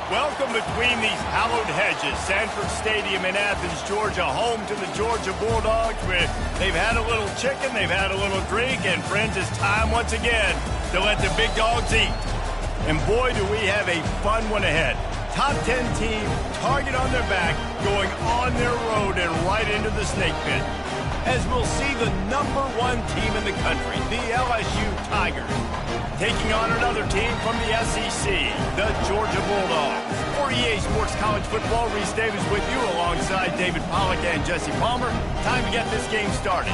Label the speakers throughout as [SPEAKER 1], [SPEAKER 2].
[SPEAKER 1] Welcome between these hallowed hedges. Sanford Stadium in Athens, Georgia, home to the Georgia Bulldogs, where they've had a little chicken, they've had a little drink, and friends, it's time once again to let the big dogs eat. And boy, do we have a fun one ahead. Top 10 team, target on their back, going on their road and right into the snake pit. As we'll see the #1 team in the country, the LSU Tigers, taking on another team from the SEC, the Georgia Bulldogs. For EA Sports College Football, Reese Davis with you alongside David Pollack and Jesse Palmer. Time to get this game started.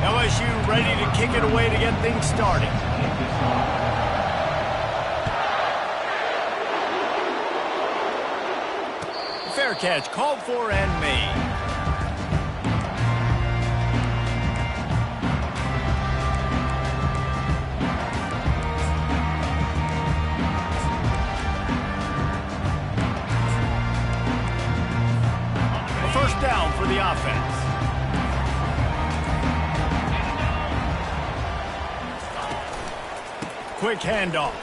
[SPEAKER 1] LSU ready to kick it away to get things started. Fair catch called for and made. A first down for the offense. Quick handoff.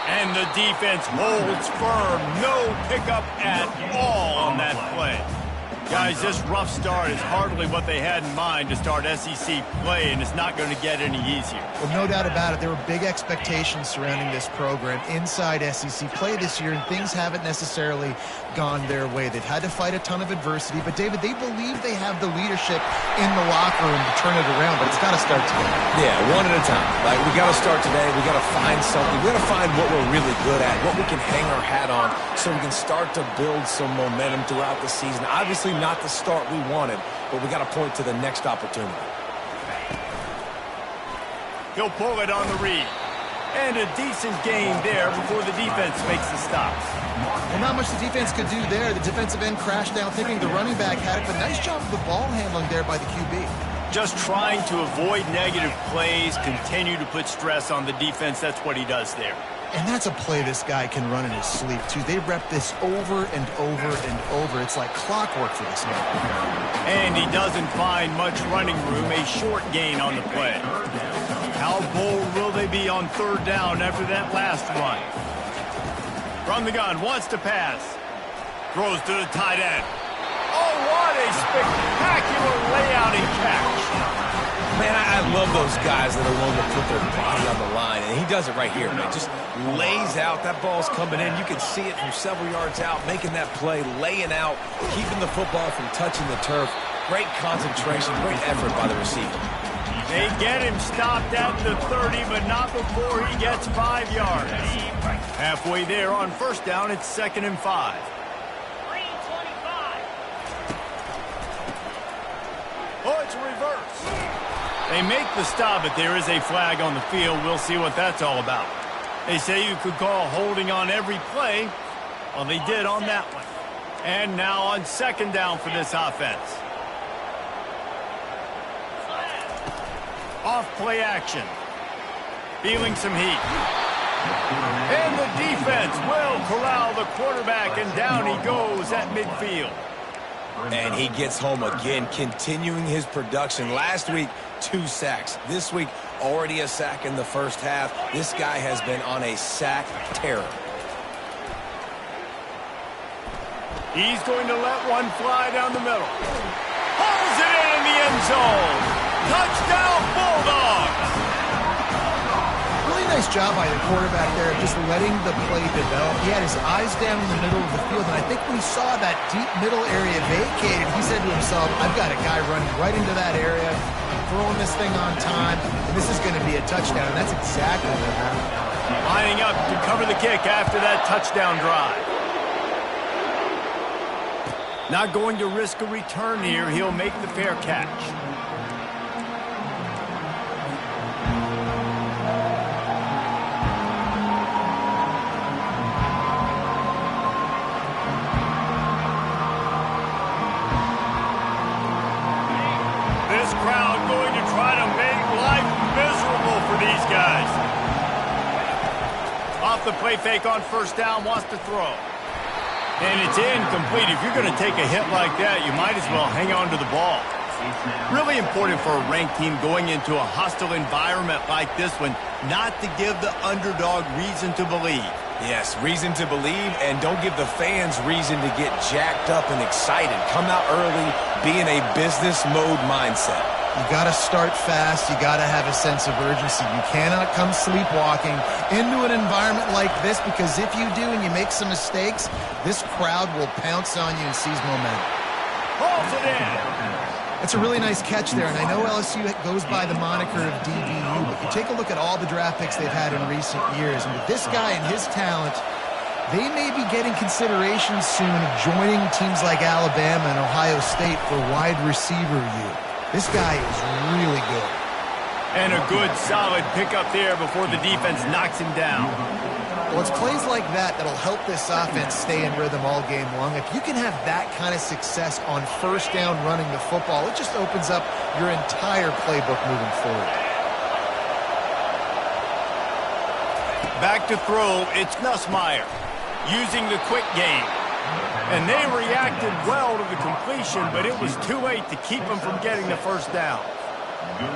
[SPEAKER 1] And the defense holds firm. No pickup at all on that play. Guys, this rough start is hardly what they had in mind to start SEC play, and it's not going to get any easier.
[SPEAKER 2] Well, no doubt about it. There were big expectations surrounding this program inside SEC play this year, and things haven't necessarily gone their way. They've had to fight a ton of adversity, but, David, they believe they have the leadership in the locker room to turn it around, but it's got to start today.
[SPEAKER 3] Yeah, one at a time. Like, we got to start today. We got to find something. We got to find what we're really good at, what we can hang our hat on, so we can start to build some momentum throughout the season. Obviously not the start we wanted, but we got to point to the next opportunity.
[SPEAKER 1] He'll pull it on the read. And a decent gain there before the defense makes the stops.
[SPEAKER 2] Well, not much the defense could do there. The defensive end crashed down thinking the running back had it, but nice job of the ball handling there by the QB.
[SPEAKER 1] Just trying to avoid negative plays, continue to put stress on the defense. That's what he does there.
[SPEAKER 2] And that's a play this guy can run in his sleep, too. They rep this over and over and over. It's like clockwork for this guy.
[SPEAKER 1] And he doesn't find much running room, a short gain on the play. How bold will they be on third down after that last run? From the gun, wants to pass. Throws to the tight end. Oh, what a spectacular layout and catch.
[SPEAKER 3] Man, I love those guys that are willing to put their body on the line, and he does it right here, man. Just lays out. That ball's coming in. You can see it from several yards out, making that play, laying out, keeping the football from touching the turf. Great concentration, great effort by the receiver.
[SPEAKER 1] They get him stopped at the 30, but not before he gets 5 yards. Halfway there on first down, it's 2nd and 5. Oh, it's a reverse. They make the stop, but there is a flag on the field. We'll see what that's all about. They say you could call holding on every play. Well, they did on that one. And now on second down for this offense. Off play action. Feeling some heat. And the defense will corral the quarterback, and down he goes at midfield.
[SPEAKER 3] And he gets home again, continuing his production. Last week, 2 sacks. This week, already a sack in the first half. This guy has been on a sack terror.
[SPEAKER 1] He's going to let one fly down the middle. Pulls it in the end zone. Touchdown, Bulldogs!
[SPEAKER 2] Really nice job by the quarterback there of just letting the play develop. He had his eyes down in the middle of the field, and I think when he saw that deep middle area vacated, he said to himself, I've got a guy running right into that area, throwing this thing on time, and this is going to be a touchdown, and that's exactly what happened.
[SPEAKER 1] Lining up to cover the kick after that touchdown drive. Not going to risk a return here. He'll make the fair catch. This crowd going to try to make life miserable for these guys. Off the play fake on first down, wants to throw. And it's incomplete. If you're going to take a hit like that, you might as well hang on to the ball. Really important for a ranked team going into a hostile environment like this one, not to give the underdog reason to believe.
[SPEAKER 3] Yes, reason to believe, and don't give the fans reason to get jacked up and excited. Come out early, be in a business mode mindset.
[SPEAKER 2] You got to start fast. You got to have a sense of urgency. You cannot come sleepwalking into an environment like this, because if you do and you make some mistakes, this crowd will pounce on you and seize momentum.
[SPEAKER 1] Pulls it in.
[SPEAKER 2] It's a really nice catch there, and I know LSU goes by the moniker of DBU, but you take a look at all the draft picks they've had in recent years, and with this guy and his talent, they may be getting consideration soon of joining teams like Alabama and Ohio State for wide receiver U. This guy is really good.
[SPEAKER 1] And a good, solid pickup there before the defense knocks him down.
[SPEAKER 2] Well, it's plays like that that'll help this offense stay in rhythm all game long. If you can have that kind of success on first down running the football, it just opens up your entire playbook moving forward.
[SPEAKER 1] Back to throw, it's Nussmeier using the quick game. And they reacted well to the completion, but it was too late to keep them from getting the first down.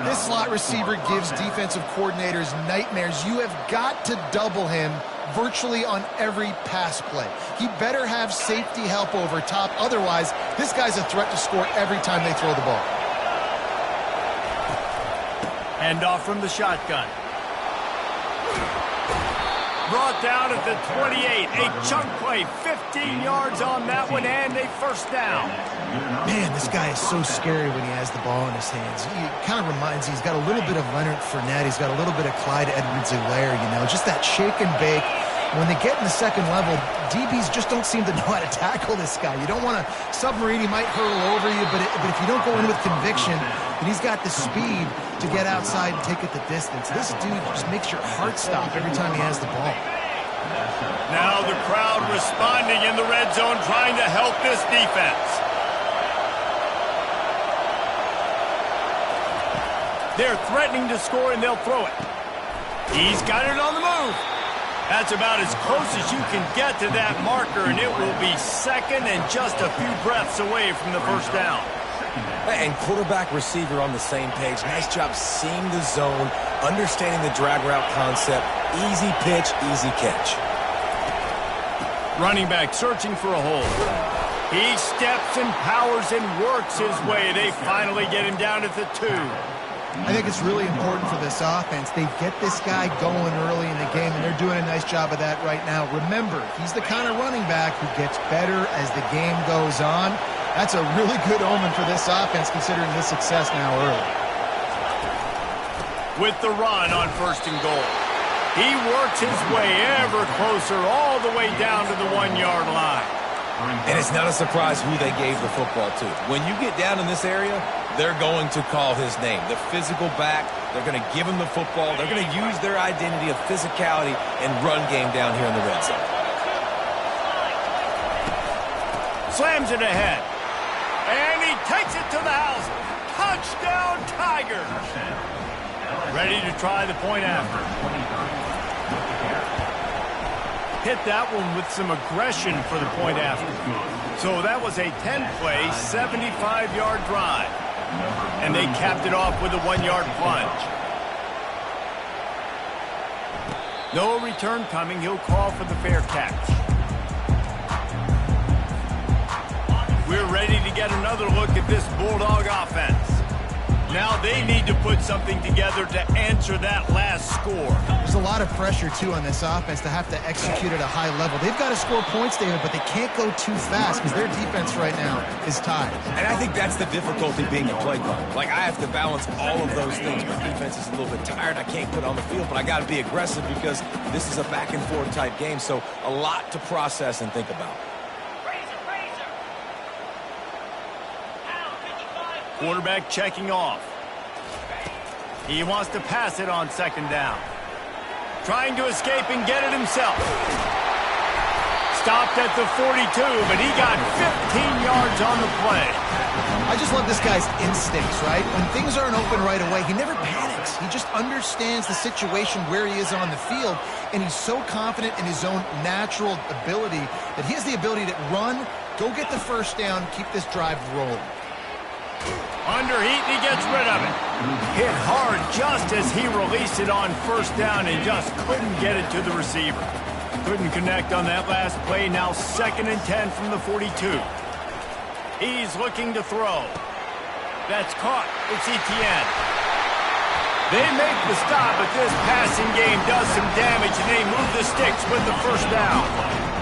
[SPEAKER 2] This slot receiver gives defensive coordinators nightmares. You have got to double him virtually on every pass play. He better have safety help over top. Otherwise, this guy's a threat to score every time they throw the ball.
[SPEAKER 1] Hand off from the shotgun. Brought down at the 28. A chunk play, 15 yards on that one, and a first down.
[SPEAKER 2] Man, this guy is so scary when he has the ball in his hands. He kind of reminds me, he's got a little bit of Leonard Fournette. He's got a little bit of Clyde Edwards-Helaire, you know, just that shake and bake. When they get in the second level, DBs just don't seem to know how to tackle this guy. You don't want to submarine. He might hurl over you, but if you don't go in with conviction, then he's got the speed to get outside and take it the distance. This dude just makes your heart stop every time he has the ball.
[SPEAKER 1] Now the crowd responding in the red zone, trying to help this defense. They're threatening to score, and they'll throw it. He's got it on the move. That's about as close as you can get to that marker, and it will be second and just a few breaths away from the first down.
[SPEAKER 3] And quarterback receiver on the same page. Nice job seeing the zone, understanding the drag route concept. Easy pitch, easy catch.
[SPEAKER 1] Running back searching for a hole. He steps and powers and works his way. They finally get him down at the 2.
[SPEAKER 2] I think it's really important for this offense. They get this guy going early in the game, and they're doing a nice job of that right now. Remember, he's the kind of running back who gets better as the game goes on. That's a really good omen for this offense, considering his success now early.
[SPEAKER 1] With the run on first and goal. He works his way ever closer all the way down to the 1-yard line.
[SPEAKER 3] And it's not a surprise who they gave the football to. When you get down in this area, they're going to call his name. The physical back, they're going to give him the football. They're going to use their identity of physicality and run game down here in the red zone.
[SPEAKER 1] Slams it ahead. And he takes it to the house. Touchdown, Tigers. Ready to try the point after. Hit that one with some aggression for the point after. So that was a 10-play, 75-yard drive. And they capped it off with a 1-yard plunge. No return coming. He'll call for the fair catch. We're ready to get another look at this Bulldog offense. Now they need to put something together to answer that last score.
[SPEAKER 2] There's a lot of pressure, too, on this offense to have to execute at a high level. They've got to score points, David, but they can't go too fast because their defense right now is tired.
[SPEAKER 3] And I think that's the difficulty being a play caller. Like, I have to balance all of those things. My defense is a little bit tired. I can't put on the field, but I got to be aggressive because this is a back-and-forth type game, so a lot to process and think about.
[SPEAKER 1] Quarterback checking off. He wants to pass it on second down. Trying to escape and get it himself. Stopped at the 42, but he got 15 yards on the play.
[SPEAKER 2] I just love this guy's instincts, right? When things aren't open right away, he never panics. He just understands the situation where he is on the field, and he's so confident in his own natural ability that he has the ability to run, go get the first down, keep this drive rolling.
[SPEAKER 1] Under heat, and he gets rid of it. Hit hard just as he released it on first down and just couldn't get it to the receiver. Couldn't connect on that last play. Now 2nd and 10 from the 42. He's looking to throw. That's caught. It's Etienne. They make the stop, but this passing game does some damage, and they move the sticks with the first down.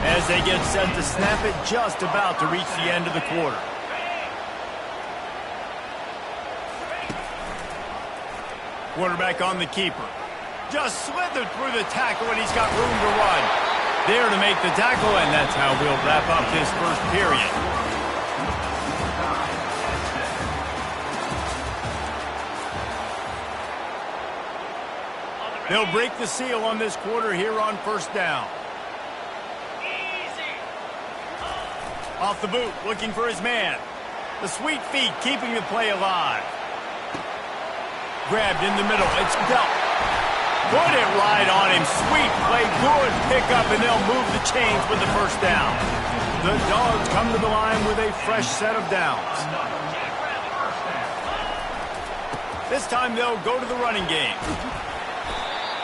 [SPEAKER 1] As they get set to snap it, just about to reach the end of the quarter. Quarterback on the keeper. Just slithered through the tackle, and he's got room to run. There to make the tackle, and that's how we'll wrap up this first period. They'll break the seal on this quarter here on first down. Off the boot, looking for his man. The sweet feet keeping the play alive. Grabbed in the middle. It's dealt. Put it right on him. Sweet play. Good pickup, and they'll move the chains with the first down. The Dogs come to the line with a fresh set of downs. This time they'll go to the running game.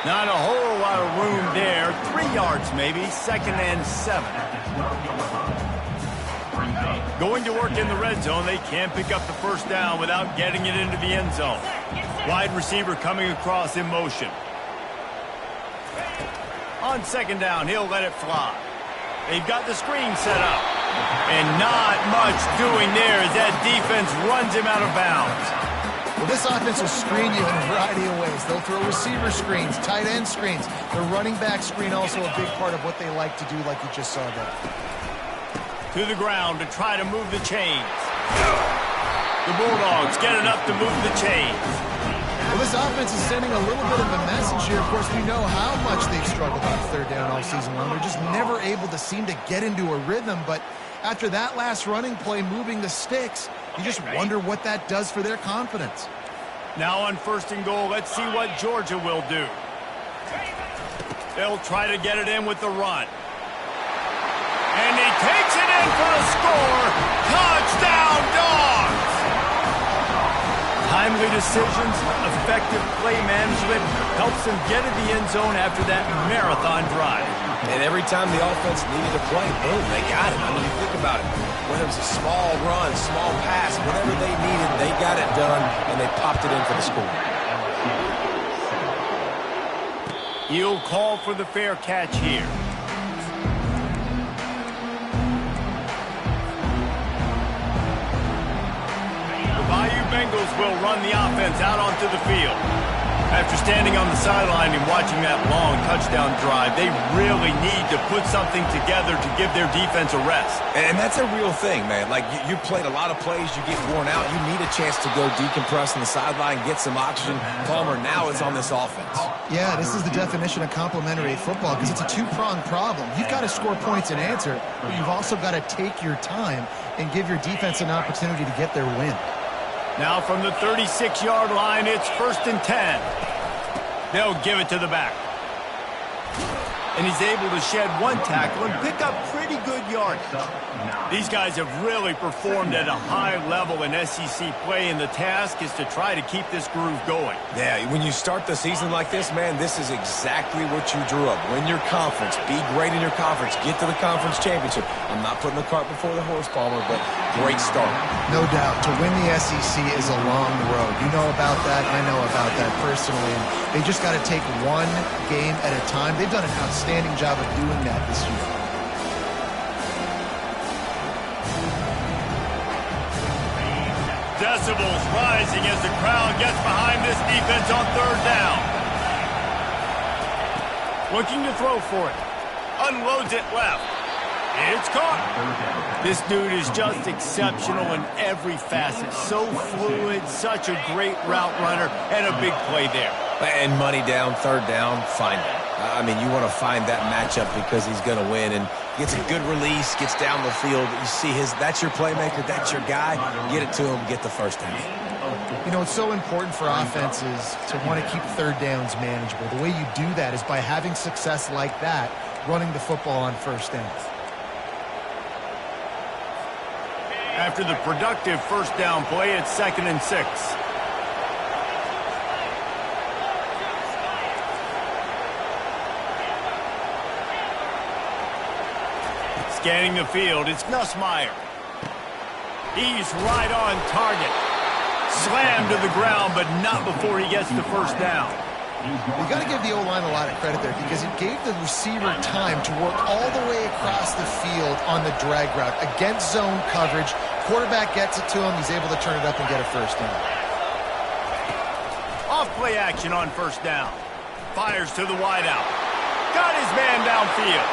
[SPEAKER 1] Not a whole lot of room there. 3 yards maybe. 2nd and 7. Going to work in the red zone. They can't pick up the first down without getting it into the end zone. Wide receiver coming across in motion. On 2nd down, he'll let it fly. They've got the screen set up. And not much doing there as that defense runs him out of bounds.
[SPEAKER 2] Well, this offense will screen you in a variety of ways. They'll throw receiver screens, tight end screens. The running back screen also a big part of what they like to do, like you just saw there.
[SPEAKER 1] To the ground to try to move the chains. The Bulldogs get enough to move the chains.
[SPEAKER 2] Well, this offense is sending a little bit of a message here. Of course, we know how much they've struggled on 3rd down all season long. They're just never able to seem to get into a rhythm. But after that last running play, moving the sticks, you just wonder what that does for their confidence.
[SPEAKER 1] Now on 1st and goal, let's see what Georgia will do. They'll try to get it in with the run. And he takes it in for the score. Touchdown, Dogs! Timely decisions, effective play management helps them get in the end zone after that marathon drive.
[SPEAKER 3] And every time the offense needed to play, boom, they got it. I mean, you think about it. Whether it was a small run, small pass, whatever they needed, they got it done, and they popped it in for the score.
[SPEAKER 1] He'll call for the fair catch here. Bayou Bengals will run the offense out onto the field. After standing on the sideline and watching that long touchdown drive, they really need to put something together to give their defense a rest.
[SPEAKER 3] And that's a real thing, man. Like, you played a lot of plays, you get worn out, you need a chance to go decompress on the sideline, get some oxygen. Palmer, now it's on this offense.
[SPEAKER 2] Yeah, this is the definition of complementary football because it's a two-pronged problem. You've got to score points and answer, but you've also got to take your time and give your defense an opportunity to get their win.
[SPEAKER 1] Now from the 36-yard line, it's 1st and 10. They'll give it to the back. And he's able to shed one tackle and pick up pretty good yardage. These guys have really performed at a high level in SEC play, and the task is to try to keep this groove going.
[SPEAKER 3] Yeah, when you start the season like this, man, this is exactly what you drew up. Win your conference. Be great in your conference. Get to the conference championship. I'm not putting the cart before the horse, Palmer, but great start.
[SPEAKER 2] No doubt. To win the SEC is a long road. You know about that. I know about that personally. And they just got to take one game at a time. They've done an outstanding job of doing that this year.
[SPEAKER 1] Decibels rising as the crowd gets behind this defense on 3rd down. Looking to throw for it. Unloads it left. It's caught. This dude is just exceptional in every facet. So fluid, such a great route runner, and a big play there.
[SPEAKER 3] And money down, 3rd down, find it. I mean, you want to find that matchup because he's going to win, and Gets a good release, gets down the field. You see that's your playmaker, that's your guy. Get it to him, get the first down.
[SPEAKER 2] You know, it's so important for offenses to want to keep third downs manageable. The way you do that is by having success like that, running the football on first downs.
[SPEAKER 1] After the productive first down play, it's 2nd and 6. Scanning the field, it's Nussmeier. He's right on target. Slammed to the ground, but not before he gets the first down.
[SPEAKER 2] You got to give the O-line a lot of credit there because it gave the receiver time to work all the way across the field on the drag route against zone coverage. Quarterback gets it to him. He's able to turn it up and get a first down.
[SPEAKER 1] Off play action on first down. Fires to the wideout. Got his man downfield.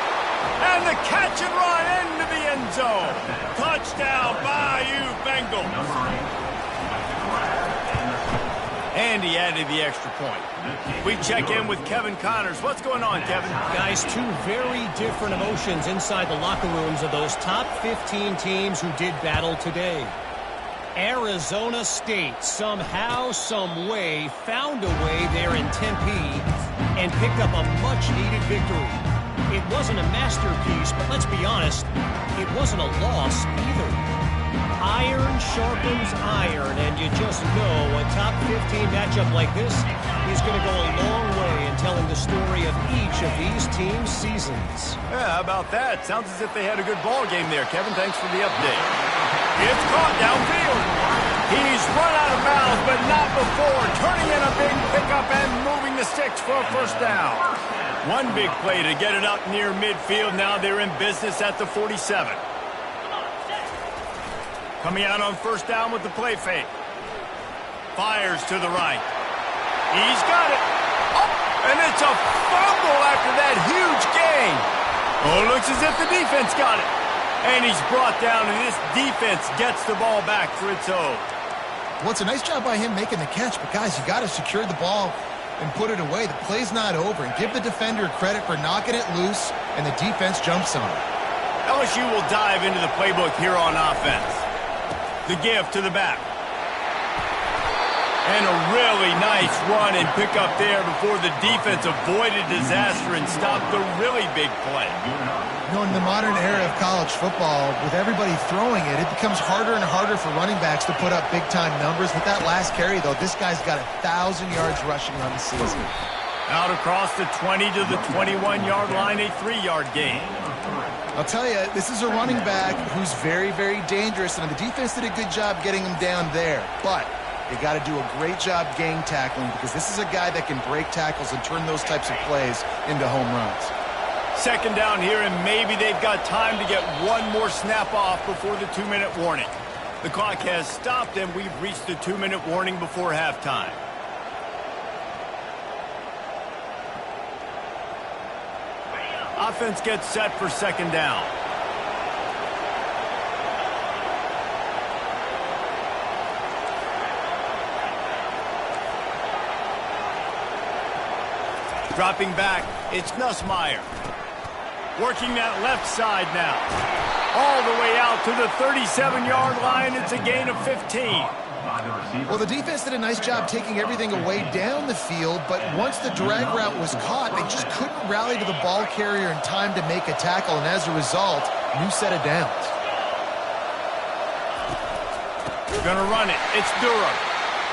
[SPEAKER 1] And the catch and run into the end zone. Touchdown, Bayou Bengals. And he added the extra point. We check in with Kevin Connors. What's going on, Kevin?
[SPEAKER 4] Guys, two very different emotions inside the locker rooms of those top 15 teams who did battle today. Arizona State somehow, some way, found a way there in Tempe and picked up a much-needed victory. It wasn't a masterpiece, but let's be honest, it wasn't a loss either. Iron sharpens iron, and you just know a top 15 matchup like this is going to go a long way in telling the story of each of these teams' seasons.
[SPEAKER 1] Yeah, how about that? Sounds as if they had a good ball game there, Kevin. Thanks for the update. It's caught downfield. He's run out of bounds, but not before. Turning in a big pickup and moving the sticks for a first down. One big play to get it up near midfield. Now they're in business at the 47. Coming out on first down with the play fake. Fires to the right. He's got it. Oh, and it's a fumble after that huge gain. Oh, looks as if the defense got it. And he's brought down, and this defense gets the ball back for its own.
[SPEAKER 2] Well, it's a nice job by him making the catch, but guys, you got to secure the ball and put it away. The play's not over, and give the defender credit for knocking it loose, and the defense jumps on it.
[SPEAKER 1] LSU will dive into the playbook here on offense. The give to the back. And a really nice run and pick up there before the defense avoided disaster and stopped the really big play.
[SPEAKER 2] You know, in the modern era of college football, with everybody throwing it, it becomes harder and harder for running backs to put up big-time numbers. With that last carry, though, this guy's got 1,000 yards rushing on the season.
[SPEAKER 1] Out across the 20 to the 21-yard line, a 3-yard gain.
[SPEAKER 2] I'll tell you, this is a running back who's very, very dangerous, and the defense did a good job getting him down there. But they got to do a great job gang tackling because this is a guy that can break tackles and turn those types of plays into home runs.
[SPEAKER 1] Second down here, and maybe they've got time to get one more snap off before the 2-minute warning. The clock has stopped, and we've reached the 2-minute warning before halftime. Offense gets set for second down. Dropping back, it's Nussmeier. Working that left side now. All the way out to the 37-yard line. It's a gain of 15.
[SPEAKER 2] Well, the defense did a nice job taking everything away down the field, but once the drag route was caught, they just couldn't rally to the ball carrier in time to make a tackle, and as a result, new set of downs.
[SPEAKER 1] Gonna run it. It's Durham.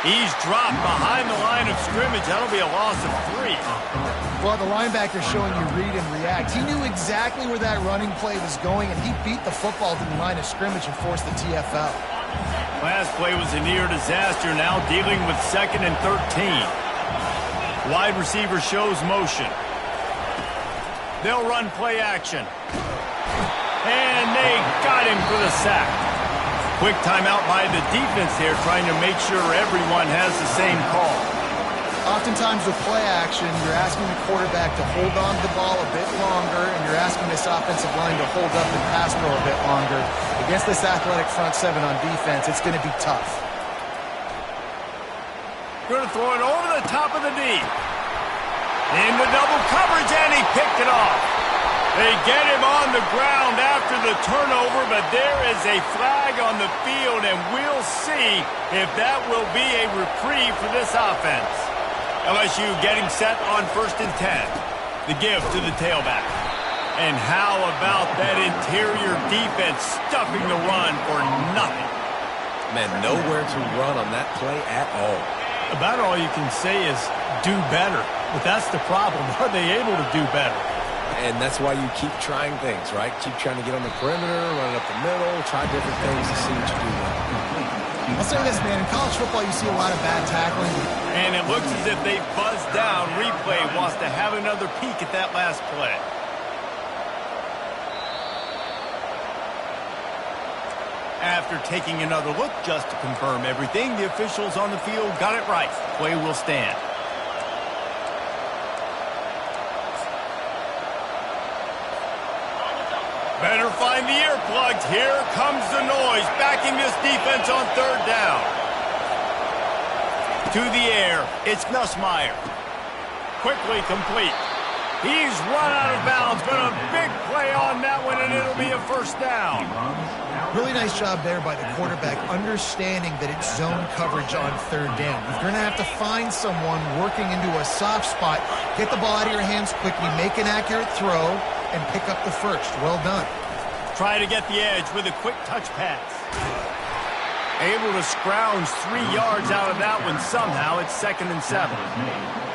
[SPEAKER 1] He's dropped behind the line of scrimmage. That'll be a loss of 3.
[SPEAKER 2] Well, the linebacker showing you read and react. He knew exactly where that running play was going, and he beat the football to the line of scrimmage and forced the TFL.
[SPEAKER 1] Last play was a near disaster, now dealing with 2nd and 13. Wide receiver shows motion. They'll run play action. And they got him for the sack. Quick timeout by the defense here, trying to make sure everyone has the same call.
[SPEAKER 2] Oftentimes with play action, you're asking the quarterback to hold on to the ball a bit longer, and you're asking this offensive line to hold up and pass pro a bit longer. Against this athletic front seven on defense, it's going to be tough.
[SPEAKER 1] Going to throw it over the top of the D. Into double coverage, and he picked it off. They get him on the ground after the turnover, but there is a flag on the field, and we'll see if that will be a reprieve for this offense. LSU getting set on 1st and 10. The give to the tailback. And how about that interior defense stuffing the run for nothing?
[SPEAKER 3] Man, nowhere to run on that play at all.
[SPEAKER 4] About all you can say is do better. But that's the problem. Are they able to do better?
[SPEAKER 3] And that's why you keep trying things, right? Keep trying to get on the perimeter, run it up the middle, try different things to see what you do well.
[SPEAKER 2] I'll say this, man. In college football, you see a lot of bad tackling.
[SPEAKER 1] And it looks as if they buzzed down. Replay wants to have another peek at that last play. After taking another look just to confirm everything, the officials on the field got it right. Play will stand. Better find the earplugs. Here comes the noise, backing this defense on 3rd down. To the air, it's Nussmeier. Quickly complete. He's run out of bounds, but a big play on that one, and it'll be a 1st down.
[SPEAKER 2] Really nice job there by the quarterback, understanding that it's zone coverage on 3rd down. If you're going to have to find someone working into a soft spot, get the ball out of your hands quickly, make an accurate throw, and pick up the 1st. Well done.
[SPEAKER 1] Try to get the edge with a quick touch pass. Able to scrounge 3 yards out of that one somehow. It's 2nd and 7.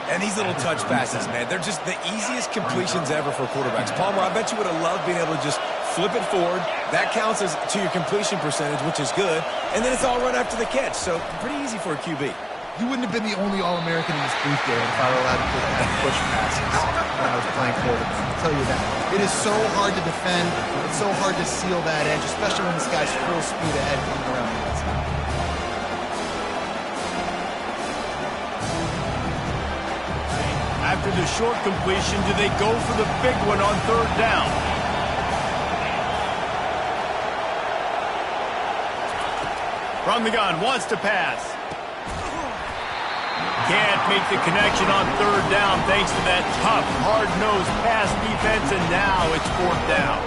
[SPEAKER 3] And these little touch passes, man, they're just the easiest completions ever for quarterbacks. Palmer, I bet you would have loved being able to just flip it forward. That counts as to your completion percentage, which is good. And then it's all right after the catch. So pretty easy for a QB.
[SPEAKER 2] You wouldn't have been the only All-American in this booth, Darren, if I were allowed to push passes when I was playing quarterback. I'll tell you that. It is so hard to defend. It's so hard to seal that edge, especially when this guy's full speed ahead coming around the outside.
[SPEAKER 1] After the short completion, do they go for the big one on 3rd down? From the gun, wants to pass. Can't make the connection on 3rd down thanks to that tough, hard-nosed pass defense, and now it's 4th down.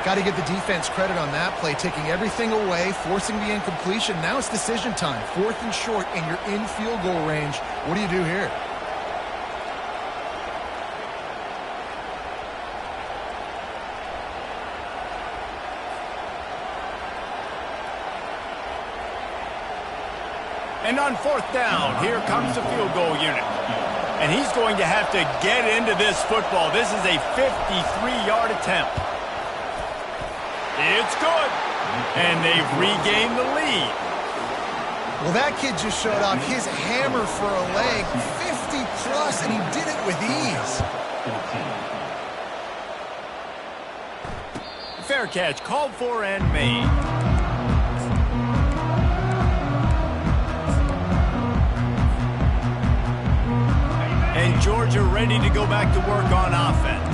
[SPEAKER 2] Got to give the defense credit on that play, taking everything away, forcing the incompletion. Now it's decision time. 4th and short, and you're in field goal range. What do you do here?
[SPEAKER 1] And on 4th down, here comes the field goal unit. And he's going to have to get into this football. This is a 53-yard attempt. It's good. And they've regained the lead.
[SPEAKER 2] Well, that kid just showed off his hammer for a leg, 50-plus, and he did it with ease.
[SPEAKER 1] Fair catch, called for and made. And Georgia ready to go back to work on offense.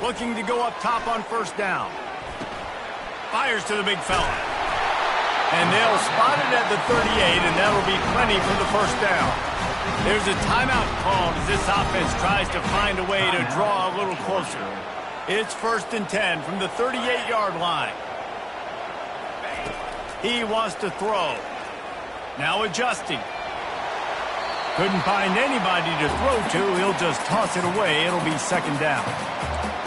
[SPEAKER 1] Looking to go up top on 1st down. Fires to the big fella. And they'll spot it at the 38, and that'll be plenty for the 1st down. There's a timeout called as this offense tries to find a way to draw a little closer. It's 1st and 10 from the 38-yard line. He wants to throw. Now adjusting. Couldn't find anybody to throw to. He'll just toss it away. It'll be 2nd down.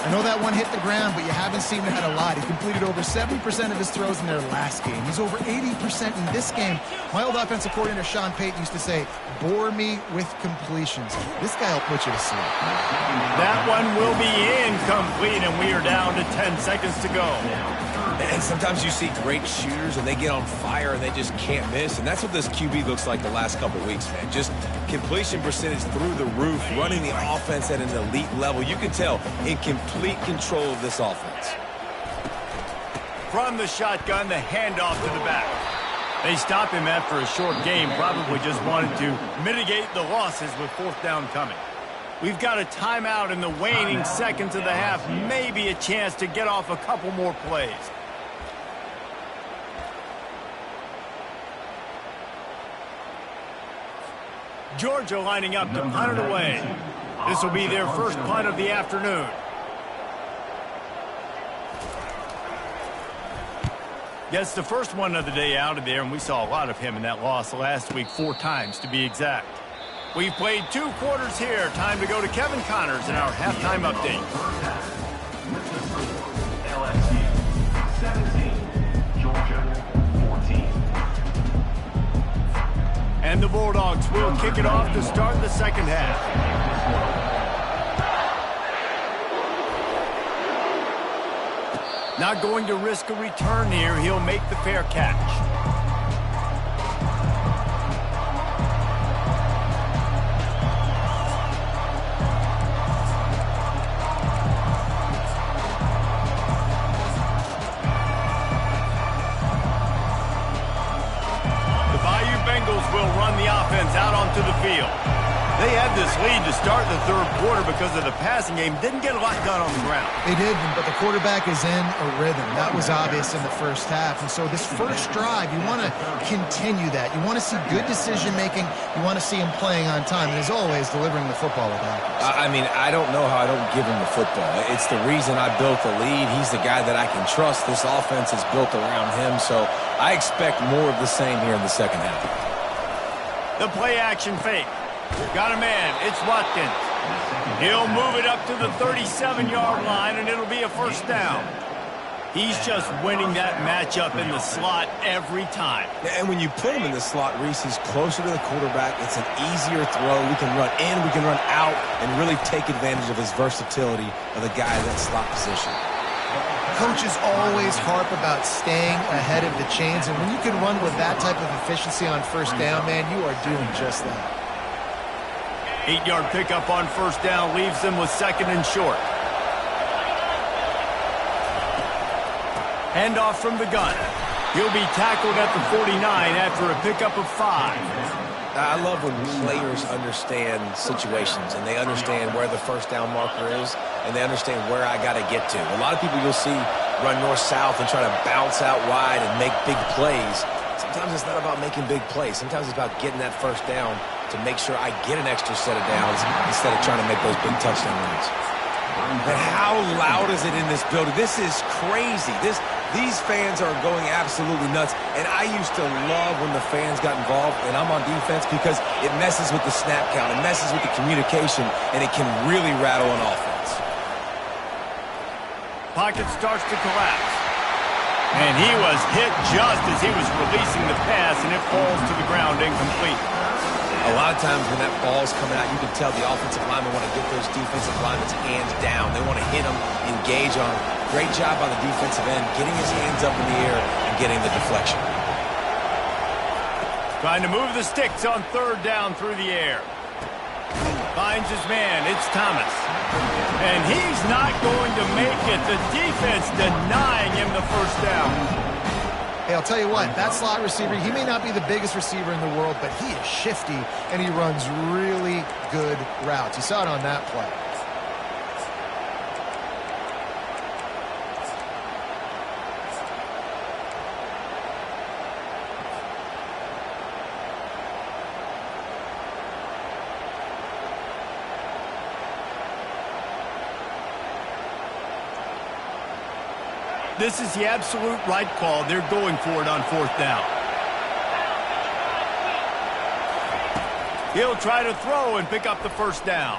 [SPEAKER 2] I know that one hit the ground, but you haven't seen that a lot. He completed over 70% of his throws in their last game. He's over 80% in this game. My old offensive coordinator, Sean Payton, used to say, bore me with completions. This guy will put you to sleep.
[SPEAKER 1] That one will be incomplete, and we are down to 10 seconds to go.
[SPEAKER 3] And sometimes you see great shooters and they get on fire and they just can't miss. And that's what this QB looks like the last couple weeks, man. Just completion percentage through the roof, running the offense at an elite level. You can tell in complete control of this offense.
[SPEAKER 1] From the shotgun, the handoff to the back. They stop him after a short game, probably just wanted to mitigate the losses with 4th down coming. We've got a timeout in the waning seconds of the half, maybe a chance to get off a couple more plays. Georgia lining up to punt it away. This will be their first punt of the afternoon. Gets the first one of the day out of there, and we saw a lot of him in that loss last week, 4 times to be exact. We've played 2 quarters here. Time to go to Kevin Connors in our halftime update.
[SPEAKER 5] LSU 17, Georgia 14.
[SPEAKER 1] And the Bulldogs will kick it off to start the second half. Not going to risk a return here. He'll make the fair catch. The Bayou Bengals will run the offense out onto the field. They had this lead to start the third quarter because of the passing game. Didn't get a lot done on the ground.
[SPEAKER 2] They did, but the quarterback is in a rhythm. That was obvious in the first half. And so this first drive, you want to continue that. You want to see good decision-making. You want to see him playing on time. And as always, delivering the football with accuracy.
[SPEAKER 3] I mean, I don't know how I don't give him the football. It's the reason I built the lead. He's the guy that I can trust. This offense is built around him. So I expect more of the same here in the second half.
[SPEAKER 1] The play-action fake. Got a man. It's Watkins. He'll move it up to the 37-yard line, and it'll be a first down. He's just winning that matchup in the slot every time.
[SPEAKER 3] And when you put him in the slot, Reese, he's closer to the quarterback. It's an easier throw. We can run in, we can run out, and really take advantage of his versatility of the guy in that slot position.
[SPEAKER 2] Coaches always harp about staying ahead of the chains, and when you can run with that type of efficiency on first down, man, you are doing just that.
[SPEAKER 1] 8-yard pickup on first down leaves them with second and short. Handoff from the gun. He'll be tackled at the 49 after a pickup of 5.
[SPEAKER 3] I love when players understand situations and they understand where the first down marker is and they understand where I got to get to. A lot of people you'll see run north-south and try to bounce out wide and make big plays. Sometimes it's not about making big plays. Sometimes it's about getting that first down to make sure I get an extra set of downs instead of trying to make those big touchdown runs. But how loud is it in this building? This is crazy. These fans are going absolutely nuts. And I used to love when the fans got involved, and I'm on defense because it messes with the snap count. It messes with the communication, and it can really rattle an offense.
[SPEAKER 1] Pocket starts to collapse. And he was hit just as he was releasing the pass, and it falls to the ground incomplete.
[SPEAKER 3] A lot of times when that ball's coming out, you can tell the offensive linemen want to get those defensive linemen's hands down. They want to hit them, engage on them. Great job on the defensive end, getting his hands up in the air and getting the deflection.
[SPEAKER 1] Trying to move the sticks on third down through the air. Finds his man. It's Thomas. And he's not going to make it. The defense denying him the first down.
[SPEAKER 2] Hey, I'll tell you what, that slot receiver, he may not be the biggest receiver in the world, but he is shifty, and he runs really good routes. You saw it on that play.
[SPEAKER 1] This is the absolute right call. They're going for it on fourth down. He'll try to throw and pick up the first down.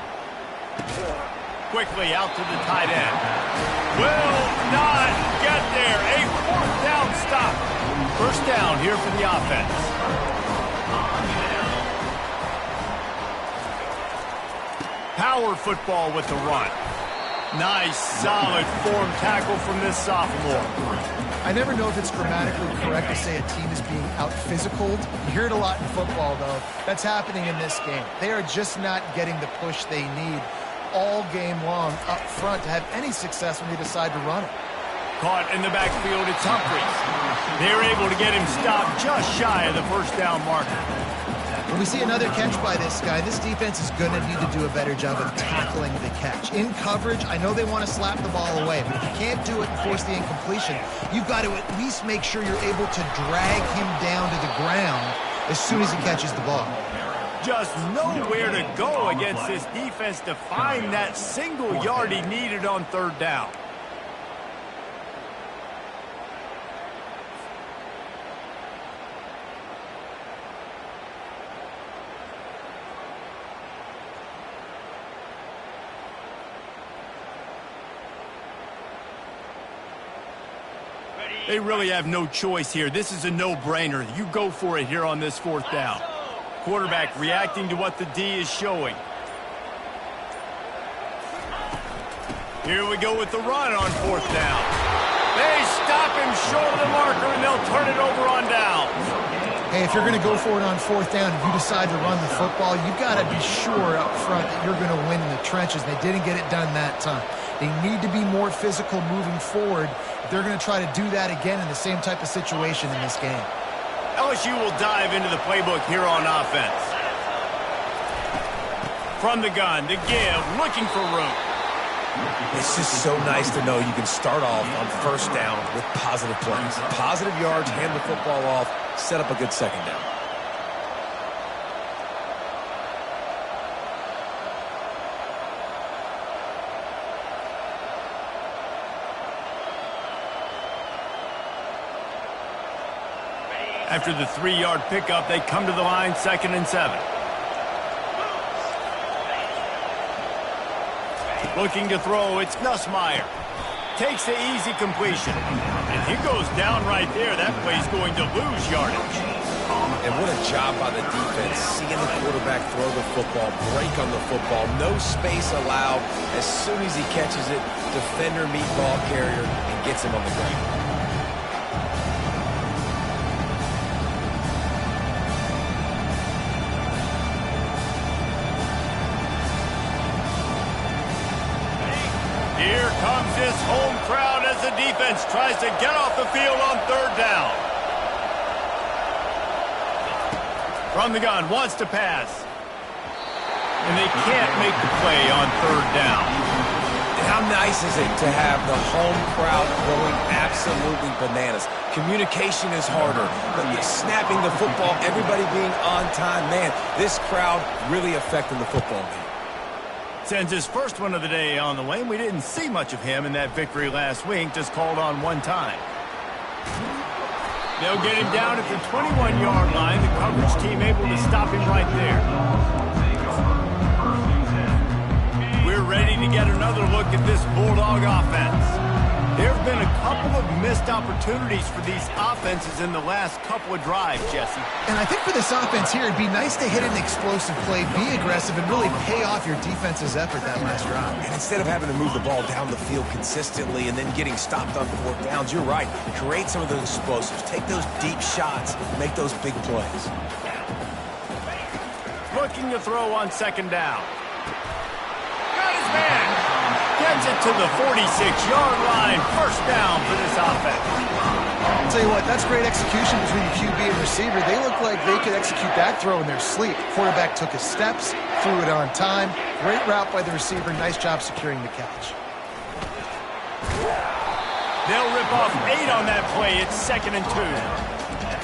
[SPEAKER 1] Quickly out to the tight end. Will not get there. A fourth down stop. First down here for the offense. Power football with the run. Nice, solid form tackle from this sophomore.
[SPEAKER 2] I never know if it's grammatically correct to say a team is being out-physicaled. You hear it a lot in football, though. That's happening in this game. They are just not getting the push they need all game long up front to have any success when they decide to run it.
[SPEAKER 1] Caught in the backfield, it's Humphries. They're able to get him stopped just shy of the first down marker.
[SPEAKER 2] When we see another catch by this guy, this defense is going to need to do a better job of tackling the catch. In coverage, I know they want to slap the ball away, but if you can't do it and force the incompletion, you've got to at least make sure you're able to drag him down to the ground as soon as he catches the ball.
[SPEAKER 1] Just nowhere to go against this defense to find that single yard he needed on third down. They really have no choice here. This is a no-brainer. You go for it here on this fourth down. Quarterback reacting to what the D is showing. Here we go with the run on fourth down. They stop him short of the marker, and they'll turn it over on downs.
[SPEAKER 2] Hey, if you're going to go for it on fourth down, if you decide to run the football, you've got to be sure up front that you're going to win in the trenches. They didn't get it done that time. They need to be more physical moving forward. They're going to try to do that again in the same type of situation in this game.
[SPEAKER 1] LSU will dive into the playbook here on offense. From the gun, to give, looking for room.
[SPEAKER 3] It's just so nice to know you can start off on first down with positive plays. Positive yards, hand the football off, set up a good second down.
[SPEAKER 1] After the 3-yard pickup, they come to the line, 2nd and 7. Looking to throw, it's Nussmeier. Takes the easy completion. And he goes down right there. That play's going to lose yardage.
[SPEAKER 3] And what a job by the defense, seeing the quarterback throw the football, break on the football, no space allowed. As soon as he catches it, defender meet ball carrier and gets him on the ground.
[SPEAKER 1] Here comes this home crowd as the defense tries to get off the field on third down. From the gun, wants to pass. And they can't make the play on third down.
[SPEAKER 3] How nice is it to have the home crowd going absolutely bananas? Communication is harder, but snapping the football, everybody being on time, man, this crowd really affecting the football game.
[SPEAKER 1] Sends his first one of the day on the way. We didn't see much of him in that victory last week, just called on one time. They'll get him down at the 21-yard line. The coverage team able to stop him right there. We're ready to get another look at this Bulldog offense. There have been a couple of missed opportunities for these offenses in the last couple of drives, Jesse.
[SPEAKER 2] And I think for this offense here, it'd be nice to hit an explosive play, be aggressive, and really pay off your defense's effort that last drive.
[SPEAKER 3] And instead of having to move the ball down the field consistently and then getting stopped on fourth downs, you're right. Create some of those explosives. Take those deep shots. Make those big plays.
[SPEAKER 1] Looking to throw on second down. Got his man. Gets it to the 46-yard line. First down for this offense.
[SPEAKER 2] I'll tell you what, that's great execution between the QB and receiver. They look like they could execute that throw in their sleep. Quarterback took his steps, threw it on time. Great route by the receiver. Nice job securing the catch.
[SPEAKER 1] They'll rip off 8 on that play. It's 2nd and 2.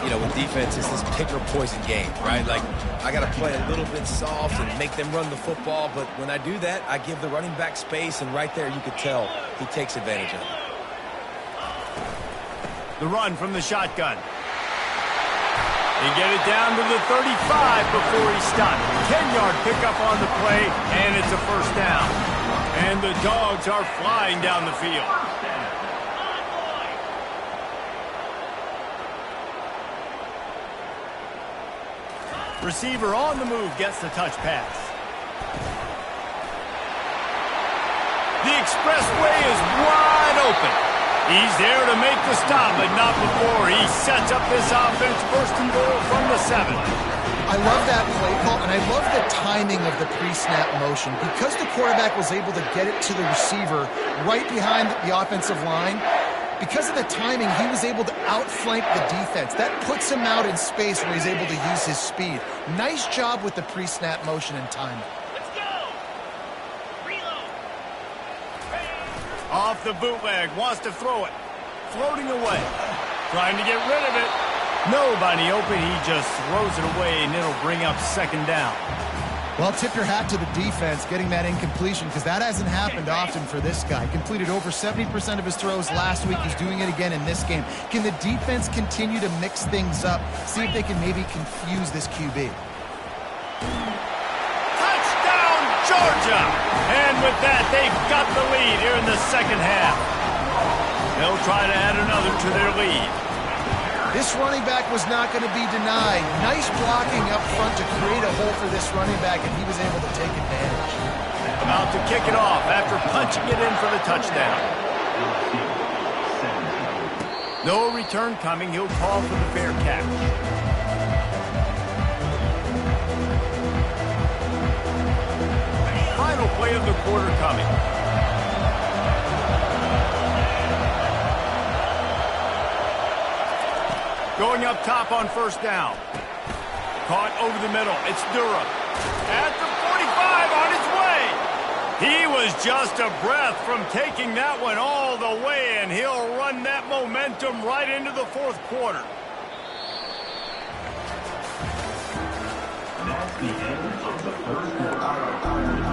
[SPEAKER 3] You know, with defense, it's this pick or poison game, right? Like, I got to play a little bit soft and make them run the football, but when I do that, I give the running back space, and right there you could tell he takes advantage of it.
[SPEAKER 1] The run from the shotgun. They get it down to the 35 before he's stopped. 10-yard pickup on the play, and it's a first down. And the Dogs are flying down the field. Receiver on the move gets the touch pass. The expressway is wide open. He's there to make the stop, but not before he sets up this offense. First and goal from the 7.
[SPEAKER 2] I love that play call, and I love the timing of the pre-snap motion. Because the quarterback was able to get it to the receiver right behind the offensive line, because of the timing, he was able to outflank the defense. That puts him out in space where he's able to use his speed. Nice job with the pre-snap motion and timing.
[SPEAKER 6] Let's go! Reload!
[SPEAKER 1] Off the bootleg, wants to throw it. Floating away. Trying to get rid of it. Nobody open. He just throws it away, and it'll bring up second down.
[SPEAKER 2] Well, tip your hat to the defense getting that incompletion because that hasn't happened often for this guy. Completed over 70% of his throws last week. He's doing it again in this game. Can the defense continue to mix things up? See if they can maybe confuse this QB.
[SPEAKER 1] Touchdown, Georgia! And with that, they've got the lead here in the second half. They'll try to add another to their lead.
[SPEAKER 2] This running back was not going to be denied. Nice blocking up front to create a hole for this running back, and he was able to take advantage.
[SPEAKER 1] About to kick it off after punching it in for the touchdown. No return coming. He'll call for the fair catch. Final play of the quarter coming. Going up top on first down. Caught over the middle. It's Durham. At the 45 on his way. He was just a breath from taking that one all the way, and he'll run that momentum right into the fourth quarter.
[SPEAKER 5] That's the end of the first quarter.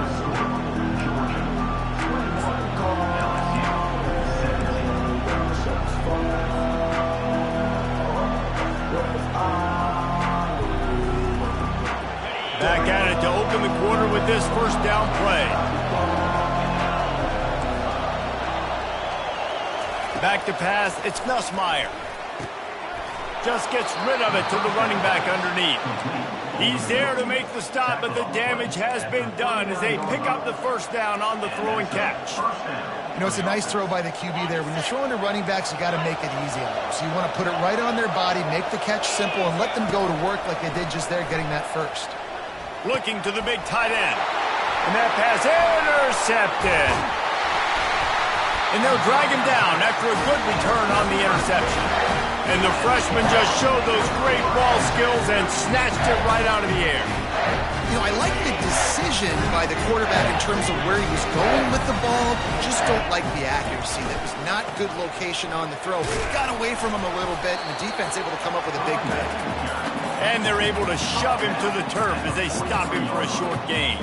[SPEAKER 1] Back at it to open the quarter with this first down play. Back to pass, it's Nussmeier. Just gets rid of it to the running back underneath. He's there to make the stop, but the damage has been done as they pick up the first down on the throw and catch.
[SPEAKER 2] You know, it's a nice throw by the QB there. When you're throwing to running backs, you got to make it easy on them. So you want to put it right on their body, make the catch simple, and let them go to work like they did just there getting that first.
[SPEAKER 1] Looking to the big tight end. And that pass intercepted. And they'll drag him down after a good return on the interception. And the freshman just showed those great ball skills and snatched it right out of the air.
[SPEAKER 2] You know, I like the decision by the quarterback in terms of where he was going with the ball. Just don't like the accuracy. That was not good location on the throw. It got away from him a little bit, and the defense able to come up with a big play.
[SPEAKER 1] And they're able to shove him to the turf as they stop him for a short gain.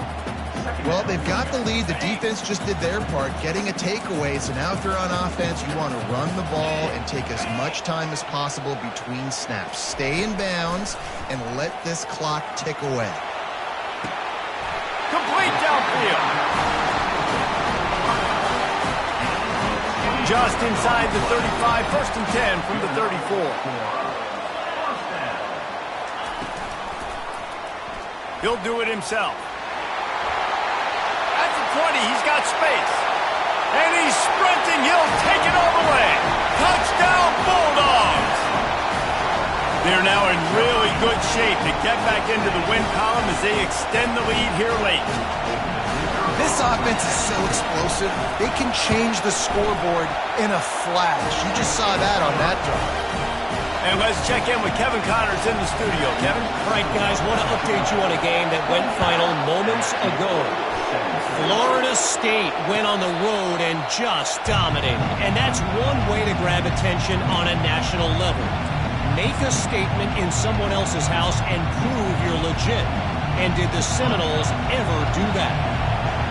[SPEAKER 2] Well, they've got the lead. The defense just did their part, getting a takeaway. So now if they're on offense, you want to run the ball and take as much time as possible between snaps. Stay in bounds and let this clock tick away.
[SPEAKER 1] Complete downfield. Just inside the 35, first and 10 from the 34. He'll do it himself. At the 20, he's got space. And he's sprinting. He'll take it all the way. Touchdown, Bulldogs! They're now in really good shape to get back into the win column as they extend the lead here late.
[SPEAKER 2] This offense is so explosive, they can change the scoreboard in a flash. You just saw that on that drive.
[SPEAKER 1] And let's check in with Kevin Connors in the studio. Kevin?
[SPEAKER 4] All right, guys, want to update you on a game that went final moments ago. Florida State went on the road and just dominated. And that's one way to grab attention on a national level. Make a statement in someone else's house and prove you're legit. And did the Seminoles ever do that?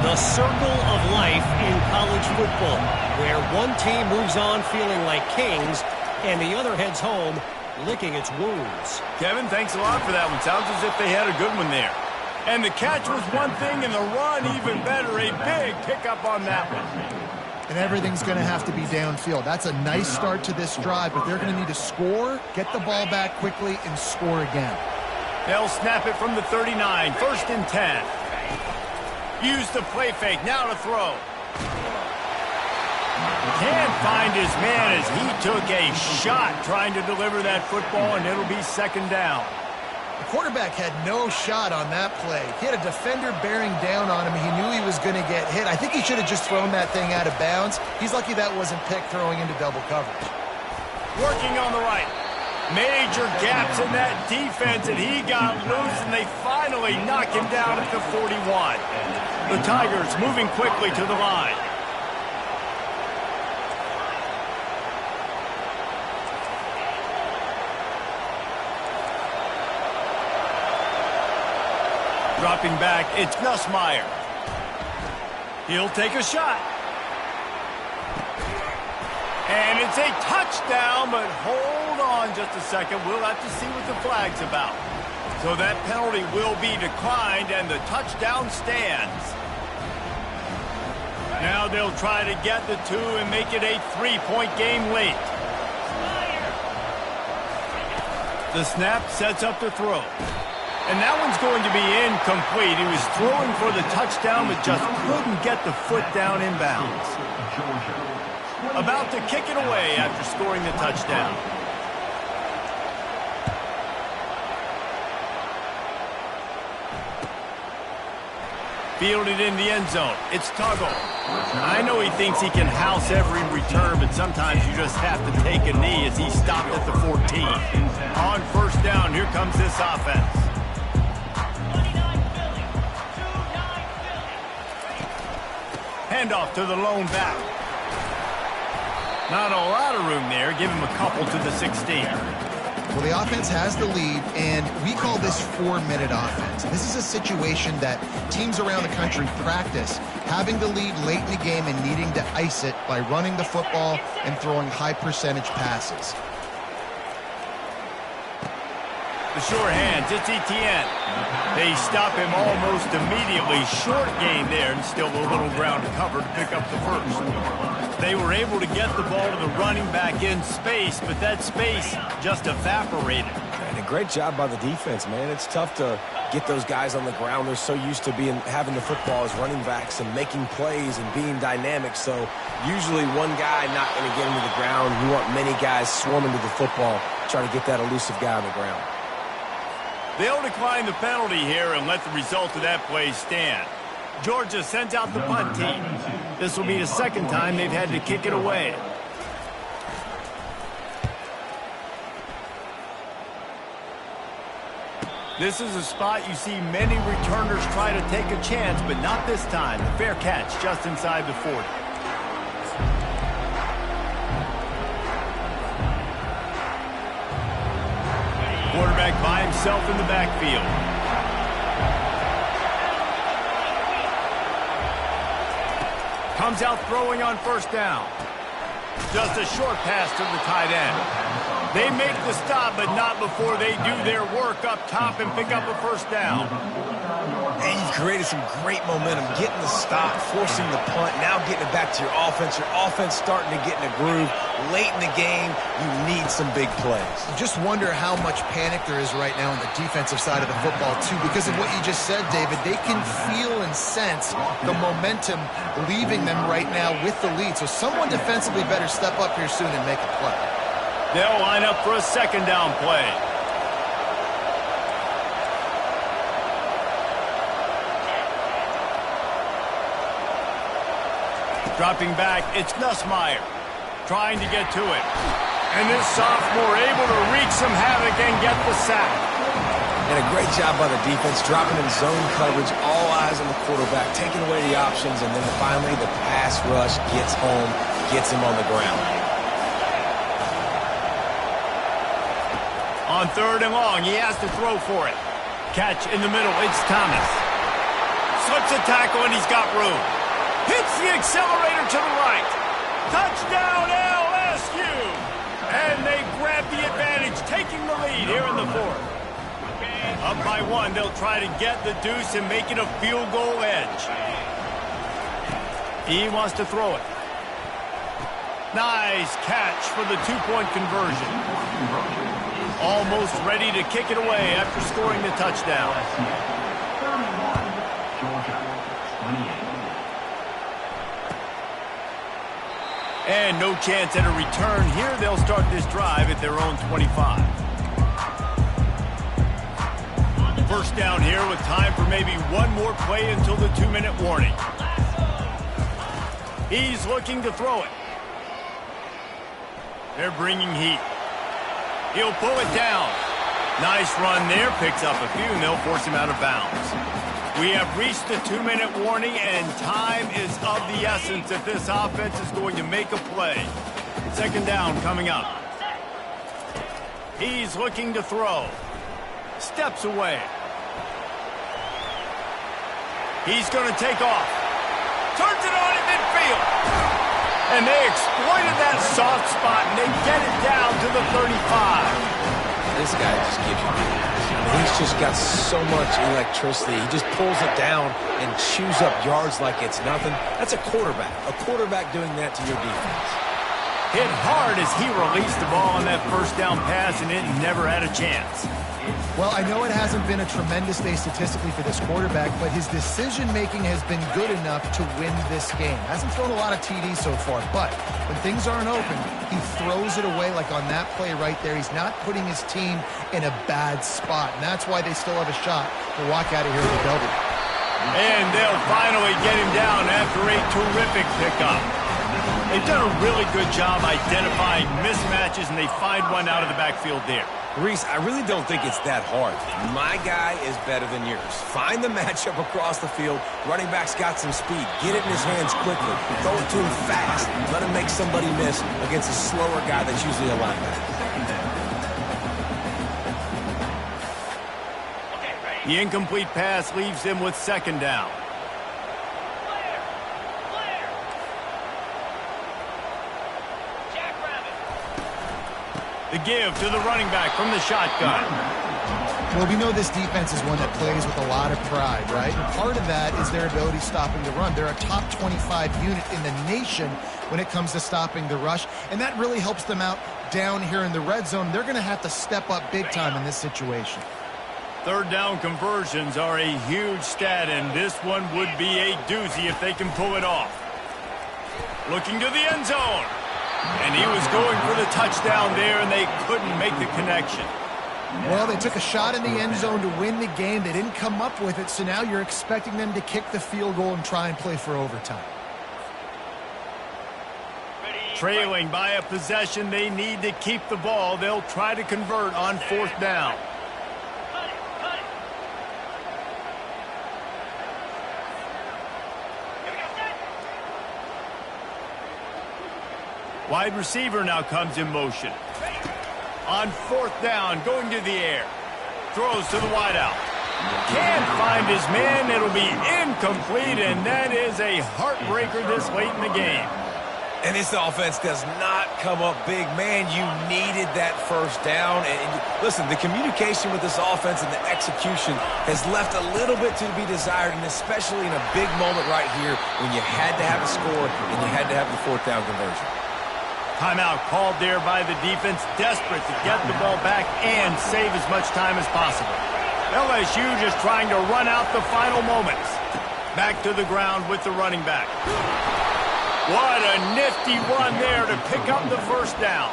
[SPEAKER 4] The circle of life in college football, where one team moves on feeling like kings and the other heads home licking its wounds.
[SPEAKER 1] Kevin, thanks a lot for that one. Sounds as if they had a good one there. And the catch was one thing, and the run even better. A big pickup on that one.
[SPEAKER 2] And everything's going to have to be downfield. That's a nice start to this drive, but they're going to need to score, get the ball back quickly, and score again.
[SPEAKER 1] They'll snap it from the 39, first and 10. Use the play fake, now to throw. Can't find his man as he took a shot trying to deliver that football, and it'll be second down.
[SPEAKER 2] The quarterback had no shot on that play. He had a defender bearing down on him. He knew he was going to get hit. I think he should have just thrown that thing out of bounds. He's lucky that wasn't picked throwing into double coverage.
[SPEAKER 1] Working on the right. Major gaps in that defense, and he got loose, and they finally knock him down at the 41. The Tigers moving quickly to the line. Dropping back, it's Nussmeier. He'll take a shot. And it's a touchdown, but hold on just a second. We'll have to see what the flag's about. So that penalty will be declined, and the touchdown stands. Now they'll try to get the two and make it a 3-point game late. The snap sets up the throw. And that one's going to be incomplete. He was throwing for the touchdown, but just couldn't get the foot down inbounds. About to kick it away after scoring the touchdown. Fielded in the end zone. It's Tuggle. I know he thinks he can house every return, but sometimes you just have to take a knee as he stopped at the 14. On first down, here comes this offense. Handoff to the lone back. Not a lot of room there. Give him a couple to the 16.
[SPEAKER 2] Well, the offense has the lead, and we call this 4-minute offense. This is a situation that teams around the country practice, having the lead late in the game and needing to ice it by running the football and throwing high-percentage passes.
[SPEAKER 1] The sure hands, it's Etienne. They stop him almost immediately. Short gain there, and still a little ground to cover to pick up the first. They were able to get the ball to the running back in space, but that space just evaporated.
[SPEAKER 3] And a great job by the defense, man. It's tough to get those guys on the ground. They're so used to having the football as running backs and making plays and being dynamic. So usually one guy not going to get into the ground. You want many guys swarming to the football, trying to get that elusive guy on the ground.
[SPEAKER 1] They'll decline the penalty here and let the result of that play stand. Georgia sends out the punt team. This will be the second time they've had to kick it away. This is a spot you see many returners try to take a chance, but not this time. The fair catch just inside the 40. Quarterback by himself in the backfield. Comes out throwing on first down. Just a short pass to the tight end. They make the stop, but not before they do their work up top and pick up a first down.
[SPEAKER 3] And you've created some great momentum, getting the stop, forcing the punt, now getting it back to your offense. Your offense starting to get in a groove. Late in the game, you need some big plays.
[SPEAKER 2] You just wonder how much panic there is right now on the defensive side of the football, too. Because of what you just said, David, they can feel and sense the momentum leaving them right now with the lead. So someone defensively better step up here soon and make a play.
[SPEAKER 1] They'll line up for a second down play. Dropping back, it's Nussmeier. Trying to get to it. And this sophomore able to wreak some havoc and get the sack.
[SPEAKER 3] And a great job by the defense, dropping in zone coverage, all eyes on the quarterback, taking away the options, and then finally the pass rush gets home, gets him on the ground.
[SPEAKER 1] On third and long, he has to throw for it. Catch in the middle, it's Thomas. Slips a tackle and he's got room. Hits the accelerator to the right. Touchdown LSU! And they grab the advantage, taking the lead here in the fourth. Up by one, they'll try to get the deuce and make it a field goal edge. He wants to throw it. Nice catch for the two-point conversion. Almost ready to kick it away after scoring the touchdown.
[SPEAKER 5] 31, Georgia, 28.
[SPEAKER 1] And no chance at a return here. They'll start this drive at their own 25. First down here with time for maybe one more play until the 2-minute warning. He's looking to throw it. They're bringing heat. He'll pull it down. Nice run there. Picks up a few, and they'll force him out of bounds. We have reached the 2-minute warning, and time is of the essence if this offense is going to make a play. Second down coming up. He's looking to throw. Steps away. He's going to take off. Turns it on in midfield. And they exploited that soft spot, and they get it down to the 35.
[SPEAKER 3] This guy just gives you gas. I mean, he's just got so much electricity. He just pulls it down and chews up yards like it's nothing. That's a quarterback. A quarterback doing that to your defense.
[SPEAKER 1] Hit hard as he released the ball on that first down pass, and it never had a chance.
[SPEAKER 2] Well, I know it hasn't been a tremendous day statistically for this quarterback, but his decision-making has been good enough to win this game. Hasn't thrown a lot of TDs so far, but when things aren't open, he throws it away like on that play right there. He's not putting his team in a bad spot, and that's why they still have a shot to walk out of here with a W.
[SPEAKER 1] And they'll finally get him down after a terrific pickup. They've done a really good job identifying mismatches, and they find one out of the backfield there.
[SPEAKER 3] Reese, I really don't think it's that hard. My guy is better than yours. Find the matchup across the field. Running back's got some speed. Get it in his hands quickly. Throw it to him fast. Let him make somebody miss against a slower guy that's usually a linebacker.
[SPEAKER 1] The incomplete pass leaves him with second down. The give to the running back from the shotgun.
[SPEAKER 2] Well, we know this defense is one that plays with a lot of pride, right? And part of that is their ability stopping the run. They're a top 25 unit in the nation when it comes to stopping the rush, and that really helps them out down here in the red zone. They're going to have to step up big time in this situation.
[SPEAKER 1] Third down conversions are a huge stat, and this one would be a doozy if they can pull it off. Looking to the end zone. And he was going for the touchdown there, and they couldn't make the connection.
[SPEAKER 2] Well, they took a shot in the end zone to win the game. They didn't come up with it, so now you're expecting them to kick the field goal and try and play for overtime.
[SPEAKER 1] Trailing by a possession, they need to keep the ball. They'll try to convert on fourth down. Wide receiver now comes in motion. On fourth down, going to the air. Throws to the wideout. Can't find his man. It'll be incomplete, and that is a heartbreaker this late in the game.
[SPEAKER 3] And this offense does not come up big. Man, you needed that first down. And listen, the communication with this offense and the execution has left a little bit to be desired, and especially in a big moment right here when you had to have a score and you had to have the fourth down conversion.
[SPEAKER 1] Timeout called there by the defense, desperate to get the ball back and save as much time as possible. LSU just trying to run out the final moments. Back to the ground with the running back. What a nifty run there to pick up the first down.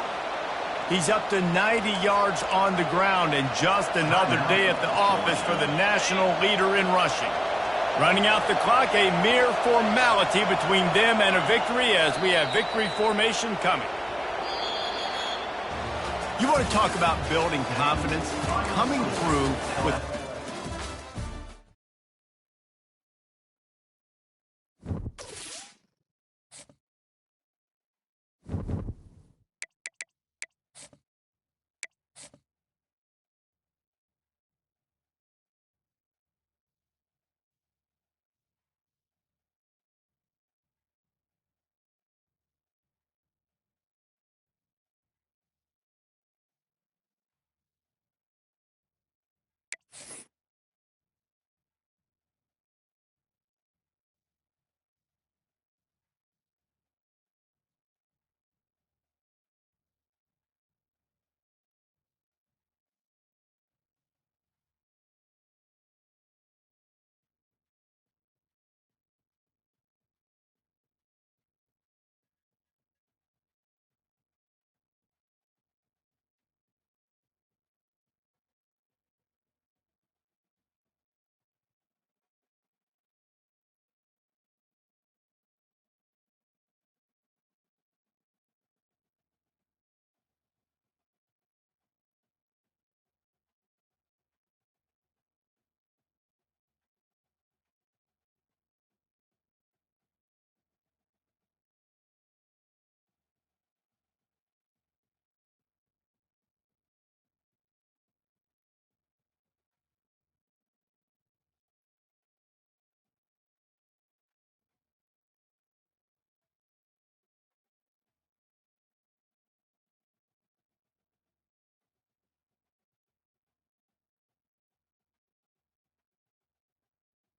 [SPEAKER 1] He's up to 90 yards on the ground, and just another day at the office for the national leader in rushing. Running out the clock, a mere formality between them and a victory as we have victory formation coming. You want to talk about building confidence? Coming through with